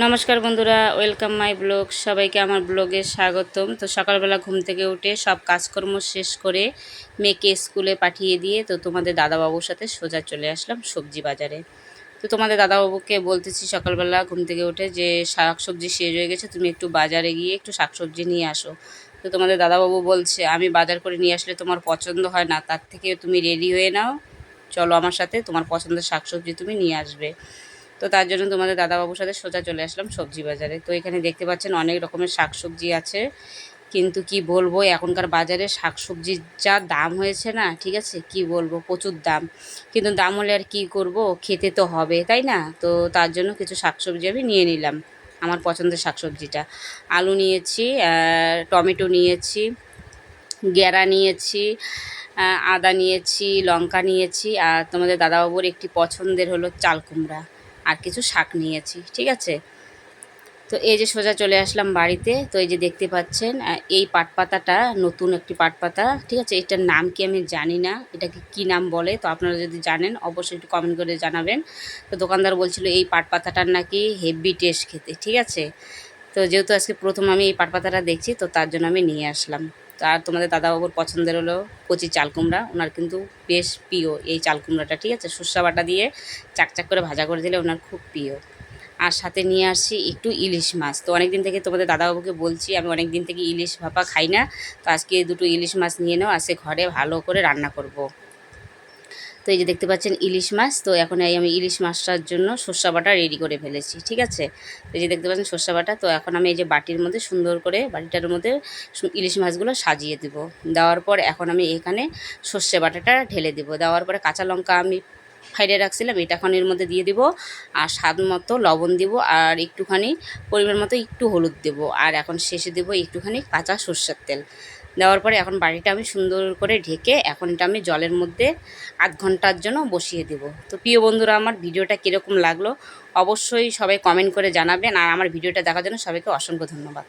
নমস্কার বন্ধুরা, welcome my blog. সবাইকে আমার ব্লগে স্বাগতম। তো সকালবেলা ঘুম থেকে উঠে সব কাজকর্ম শেষ করে মেয়েকে স্কুলে পাঠিয়ে দিয়ে তো তোমাদের দাদাবাবুর সাথে সোজা চলে আসলাম সবজি বাজারে। তো তোমাদের দাদাবাবুকে বলতেছি সকালবেলা ঘুম থেকে উঠে যে শাকসবজি শেষ হয়ে গেছে, তুমি একটু বাজারে গিয়ে একটু শাকসবজি নিয়ে আসো। তো তোমাদের দাদাবাবু বলছে আমি বাজার করে নিয়ে আসলে তোমার পছন্দ হয় না, তার থেকে তুমি রেডি হয়ে নাও, চলো আমার সাথে, তোমার পছন্দের শাকসবজি তুমি নিয়ে আসবে। তো তার জন্য তোমাদের দাদাবাবুর সাথে সোজা চলে আসলাম সবজি বাজারে। তো এখানে দেখতে পাচ্ছেন অনেক রকমের শাকসবজি আছে, কিন্তু কি বলবো এখনকার বাজারে শাকসবজির যা দাম হয়েছে না, ঠিক আছে, কি বলবো, প্রচুর দাম। কিন্তু দাম হলে আর কি করব, খেতে তো হবে তাই না? তো তার জন্য কিছু শাকসবজি আমি নিয়ে নিলাম, আমার পছন্দের শাকসবজিটা। আলু নিয়েছি, টমেটো নিয়েছি, গেরা নিয়েছি, আদা নিয়েছি, লঙ্কা নিয়েছি, আর তোমাদের দাদাবাবুর একটি পছন্দের হলো চাল কুমড়া, আর কিছু শাক নিয়েছি, ঠিক আছে। তো এই যে সোজা চলে আসলাম বাড়িতে। তো এই যে দেখতে পাচ্ছেন এই পাট পাতাটা নতুন একটি পাট পাতা, ঠিক আছে। এটার নাম কি আমি জানি না, এটাকে কি নাম বলে, তো আপনারা যদি জানেন অবশ্যই একটু কমেন্ট করে জানাবেন। তো দোকানদার বলছিল এই পাট পাতাটার নাকি হেভি টেস্ট খেতে, ঠিক আছে। তো যেহেতু আজকে প্রথম আমি এই পাট পাতাটা দেখছি, তো তার জন্য আমি নিয়ে আসলাম। তো আর তোমাদের দাদাবাবুর পছন্দের হলো কচি চাল কুমড়া, ওনার কিন্তু বেশ প্রিয় এই চাল কুমড়াটা, ঠিক আছে। সর্ষে বাটা দিয়ে চাকচাক করে ভাজা করে দিলে ওনার খুব প্রিয়। আর সাথে নিয়ে আসছি একটু ইলিশ মাছ। তো অনেক দিন থেকে তোমাদের দাদাবাবুকে বলছি আমি অনেক দিন থেকে ইলিশ ভাপা খাই না, তো আজকে দুটো ইলিশ মাছ নিয়ে নাও, আজকে ঘরে ভালো করে রান্না করব। তো এই যে দেখতে পাচ্ছেন ইলিশ মাছ। তো এখন আমি ইলিশ মাছটার জন্য সর্ষে বাটা রেডি করে ফেলেছি, ঠিক আছে। তো এই যে দেখতে পাচ্ছেন সর্ষে বাটা। তো এখন আমি এই যে বাটির মধ্যে সুন্দর করে বাটিটার মধ্যে ইলিশ মাছগুলো সাজিয়ে দেব। দেওয়ার পর এখন আমি এখানে সর্ষে বাটাটা ঢেলে দেব। দেওয়ার পরে কাঁচা লঙ্কা আমি ফাইডে রাখছিলাম, এটা এখন এর মধ্যে দিয়ে দিব। আর স্বাদ মতো লবণ দিব, আর একটুখানি পরিমাণ মতো একটু হলুদ দেব, আর এখন শেষে দেব একটুখানি কাঁচা সর্ষের তেল। দেওয়ার পরে এখন বাটিটা আমি সুন্দর করে ঢেকে এখন এটা আমি জলের মধ্যে আধ ঘন্টার জন্য বসিয়ে দেব। তো প্রিয় বন্ধুরা, আমার ভিডিওটা কীরকম লাগলো অবশ্যই সবাই কমেন্ট করে জানাবেন, আর আমার ভিডিওটা দেখার জন্য সবাইকে অসংখ্য ধন্যবাদ।